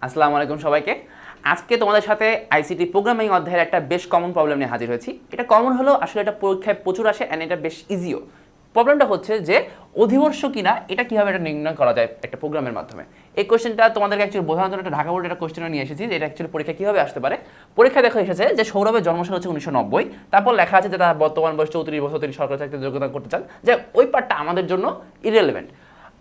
আসসালামু আলাইকুম সবাইকে। আজকে তোমাদের সাথে আইসিটি প্রোগ্রামিং অধ্যায়ের একটা বেশ কমন প্রবলেম নিয়ে হাজির হয়েছি। এটা কমন হলেও আসলে এটা পরীক্ষায় প্রচুর আসে অ্যান্ড এটা বেশ ইজিও। প্রবলেমটা হচ্ছে যে অধিবর্ষ কিনা এটা কীভাবে এটা নির্ণয় করা যায় একটা প্রোগ্রামের মাধ্যমে। এই কোয়েশ্চেনটা তোমাদেরকে অ্যাকচুয়ালি বোঝানোর জন্য একটা ঢাকা বোর্ডের একটা কোয়েশ্চেন নিয়ে এসেছি যে এটা অ্যাকচুয়ালি পরীক্ষা কীভাবে আসতে পারে। পরীক্ষায় দেখা এসেছে যে সৌরভের জন্মসাল হচ্ছে 1990, তারপর লেখা আছে যে তার বর্তমান বয়স 34 বছর, তিনি সরকারি চাকরিতে যোগদান করতে চান। যে ওই পার্টটা আমাদের জন্য ইররেলেভেন্ট।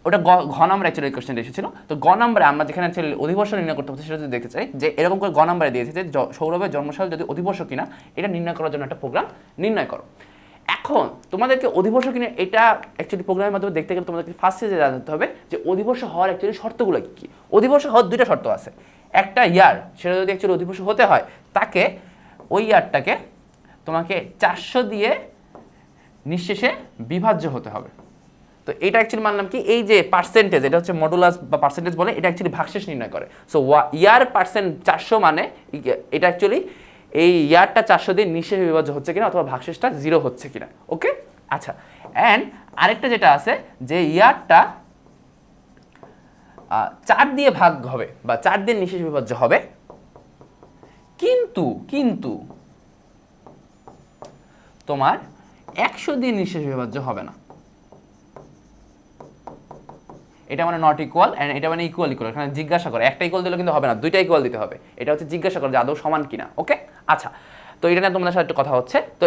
ওটা ঘ নাম্বার অ্যাকচুয়ালি কোয়েশ্চেনটা এসেছিল। তো গ নাম্বারে আমরা যেখানে অ্যাকচুয়ালি অধিবর্ষ নির্ণয় করতে হচ্ছে সেটা যদি দেখতে চাই যে এরকম করে গ নাম্বারে দিয়েছে যে সৌরভের জন্মসাল যদি অধিবর্ষ কিনা এটা নির্ণয় করার জন্য একটা প্রোগ্রাম নির্ণয় করো। এখন তোমাদেরকে অধিবর্ষ কিনা এটা অ্যাকচুয়ালি প্রোগ্রামের মাধ্যমে দেখতে গেলে তোমাদেরকে ফার্স্টে যে জানতে হবে যে অধিবর্ষ হওয়ার অ্যাকচুয়ালি শর্তগুলো কী কী। অধিবর্ষ হওয়ার দুইটা শর্ত আছে। একটা ইয়ার, সেটা যদি অ্যাকচুয়ালি অধিবর্ষ হতে হয় তাকে ওই ইয়ারটাকে তোমাকে 400 দিয়ে নিঃশেষে বিভাজ্য হতে হবে। তো এটা অ্যাকচুয়ালি মানলাম কি, এই যে পার্সেন্টেজ, এটা হচ্ছে মডুলাস বা পার্সেন্টেজ বলে, এটা অ্যাকচুয়ালি ভাগশেষ নির্ণয় করে। সো ইয়ার পার্সেন্ট 400 মানে এটা অ্যাকচুয়ালি এই ইয়ারটা 400 দিয়ে নিঃশেষে বিভাজ্য হচ্ছে কিনা অথবা ভাগশেষটা 0 হচ্ছে কিনা। ওকে, আচ্ছা। অ্যান্ড আরেকটা যেটা আছে যে ইয়ারটা 4 দিয়ে ভাগ হবে বা 4 দিয়ে নিঃশেষে বিভাজ্য হবে, কিন্তু তোমার 100 দিয়ে নিঃশেষে বিভাজ্য হবে না। এটা মানে নট ইকুয়াল, অ্যান্ড এটা মানে ইকুয়াল। এখানে জিজ্ঞাসা করে, একটা ইকুয়াল দিলে কিন্তু হবে না, দুইটা ইকুয়াল দিতে হবে। এটা হচ্ছে জিজ্ঞাসা করে যে আদৌ সমান কিনা। ওকে, আচ্ছা। তো এটা নিয়ে তোমাদের সাথে একটা কথা হচ্ছে। তো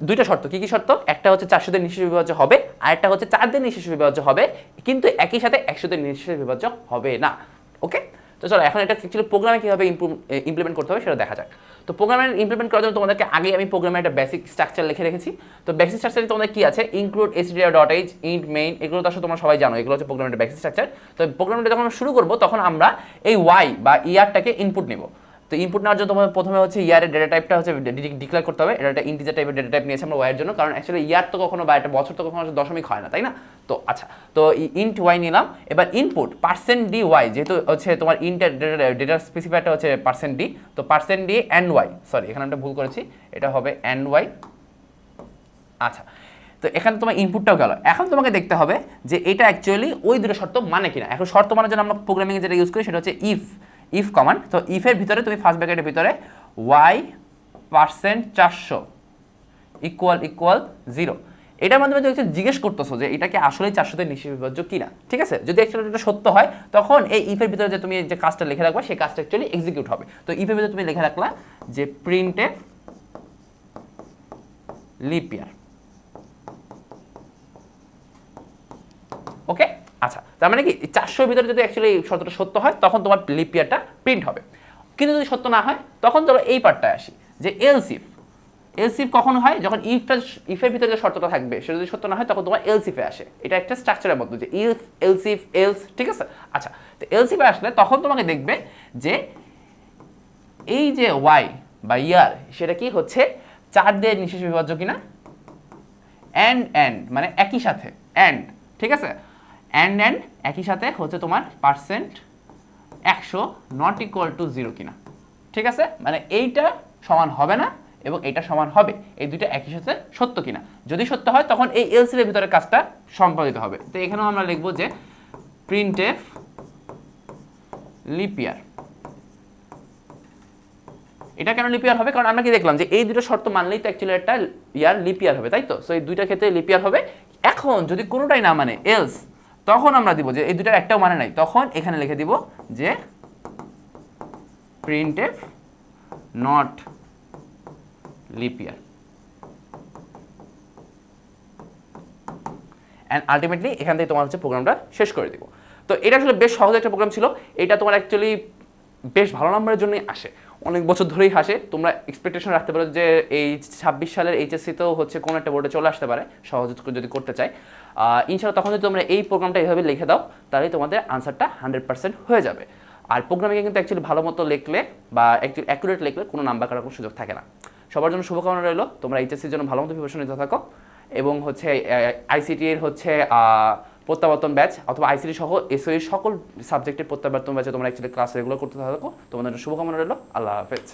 দুইটা শর্ত, কি কি শর্ত? একটা হচ্ছে 400 দিয়ে নিঃশেষে বিভাজ্য হবে, আর একটা হচ্ছে 4 দিয়ে নিঃশেষে বিভাজ্য হবে, কিন্তু একই সাথে 100 দিয়ে নিঃশেষে বিভাজ্য হবে না। ওকে, তো চলো এখন এটা অ্যাকচুয়ালি প্রোগ্রামে কীভাবে ইমপ্লিমেন্ট করতে হবে সেটা দেখা যাক। তো প্রোগ্রামের ইমপ্লিমেন্ট করার জন্য তোমাদেরকে আগে আমি প্রোগ্রামের একটা বেসিক স্ট্রাকচার লিখে রেখেছি। তো বেসিক স্ট্রাকচারে তোমাদের কি আছে, ইনক্লুড stdio.h, ইন্ট মেইন, এগুলো তো আসলে তোমরা সবাই জানো, এগুলো হচ্ছে প্রোগ্রামের বেসিক স্ট্রাকচার। তো প্রোগ্রামটা যখন আমরা শুরু করবো তখন আমরা এই ওয়াই বা ইয়ারটাকে ইনপুট নেব। তো ইনপুট নেওয়ার জন্য তোমাদের প্রথমে হচ্ছে ইয়ারের ডেটা টাইপটা হচ্ছে ডিক্লেয়ার করতে হবে। এটা একটা ইন্টিজার টাইপের ডেটা টাইপ নিয়েছে আমরা ওয়াইয়ের জন্য, কারণ অ্যাকচুয়ালি ইয়ার তো কখনো বা একটা বছর তো কখনো দশমিক হয় না, তাই না? তো আচ্ছা, তো ইন্ট ওয়াই নিলাম। এবার ইনপুট %d ওয়াই, যেহেতু হচ্ছে তোমার ইন্টের ডেটা স্পেসিফায়ারটা হচ্ছে %d, তো %d এন্ড ওয়াই, সরি এখানে একটা ভুল করেছি, এটা হবে এন্ড ওয়াই। আচ্ছা, তো এখানে তোমার ইনপুটটাও গেল। এখন তোমাকে দেখতে হবে যে এটা অ্যাকচুয়ালি ওই দুটো শর্ত মানে কিনা। এখন শর্ত মানার জন্য আমরা প্রোগ্রামিংয়ে যেটা ইউজ করি সেটা হচ্ছে ইফ কমান্ড। তো ইফের ভিতরে তুমি ফার্স্ট ব্র্যাকেটের ভিতরে y %400 ইকুয়াল 0, এটার মাধ্যমে তুমি জিজ্ঞেস করতেছো যে এটা কি আসলেই 400 তে নিঃশেষে বিভাজ্য কিনা। ঠিক আছে, যদি অ্যাকচুয়ালি এটা সত্য হয় তখন এই ইফের ভিতরে যে তুমি যে কাজটা লিখে রাখবা সেই কাজটা অ্যাকচুয়ালি এক্সিকিউট হবে। তো ইফের ভিতরে তুমি লিখে রাখলা যে প্রিন্টএফ লিপ ইয়ার। ওকে, আচ্ছা। তার মানে কি 400 ভিতরে যদি অ্যাকচুয়ালি শর্তটা সত্য হয় তখন তোমার লিপ ইয়ারটা প্রিন্ট হবে। কিন্তু যদি সত্য না হয় তখন চলো এই পার্টটায় আসি যে এলসিফ কখন হয়, যখন ইফের ভিতরে যে শর্তটা থাকবে সেটা যদি সত্য না হয় তখন তোমার এলসিফে আসে। এটা একটা স্ট্রাকচারের মধ্যে যে ইফ এলসিফ এলস, ঠিক আছে। আচ্ছা, তো এলসিফে আসলে তখন তোমাকে দেখবে যে এই যে ওয়াই বা ইয়ার সেটা কি হচ্ছে 4 দিয়ে নিঃশেষে বিভাজ্য কিনা, অ্যান্ড মানে একই সাথে অ্যান্ড, ঠিক আছে, অ্যান্ড একই সাথে হচ্ছে তোমার %100 নট ইকুয়াল টু 0 কিনা। ঠিক আছে, মানে এইটা সমান হবে না এবং এটা সমান হবে, এই দুইটা একই সাথে সত্য কিনা। যদি সত্য হয় তখন এই এলসিফ এর ভিতরে কাজটা সম্পাদিত হবে। তো এখানেও আমরা লিখবো যে প্রিন্টএফ লিপ ইয়ার। এটা কেন লিপ ইয়ার হবে? কারণ আমরা কি দেখলাম যে এই দুটো শর্ত মানলেই তো অ্যাকচুয়ালি একটা ইয়ার লিপ ইয়ার হবে, তাই তো? সো এই দুইটার ক্ষেত্রে লিপ ইয়ার হবে। এখন যদি কোনোটাই না মানে এলস, তখন আমরা দিব যে এই দুটার একটাও মানে নাই, তখন এখানে লিখে দিব যে printf not lip year. And ultimately এখান থেকে তোমার হচ্ছে প্রোগ্রামটা শেষ করে দিব। তো এটা আসলে বেশ সহজ একটা প্রোগ্রাম ছিল। এটা তোমার অ্যাকচুয়ালি বেশ ভালো নাম্বারের জন্যই আসে, অনেক বছর ধরেই আসে। তোমরা এক্সপেকটেশন রাখতে পারো যে এই 26 সালের এইচএসসিতেও হচ্ছে কোনো একটা বোর্ডে চলে আসতে পারে সহজ যদি করতে চাই। ইনশাআল্লাহ তখন যদি তোমরা এই প্রোগ্রামটা এইভাবে লিখে দাও তাহলে তোমাদের আনসারটা 100% হয়ে যাবে। আর প্রোগ্রামিংয়ে কিন্তু অ্যাকচুয়ালি ভালো মতো লিখলে বা একটু অ্যাকুরেট লিখলে কোনো নাম্বার কাটার কোনো সুযোগ থাকে না। সবার জন্য শুভকামনা রইল, তোমরা এইচএসসির জন্য ভালো মতো প্রিপারেশন নিতে থাকো এবং হচ্ছে আইসিটি এর হচ্ছে প্রত্যাবর্তন ব্যাচ অথবা আইসিটি সহ এসওই সকল সাবজেক্টের প্রত্যাবর্তন ব্যাচে তোমরা অ্যাকচুয়ালি ক্লাস রেগুলার করতে থাকো। তোমাদের শুভকামনা রইল। আল্লাহ হাফেজ।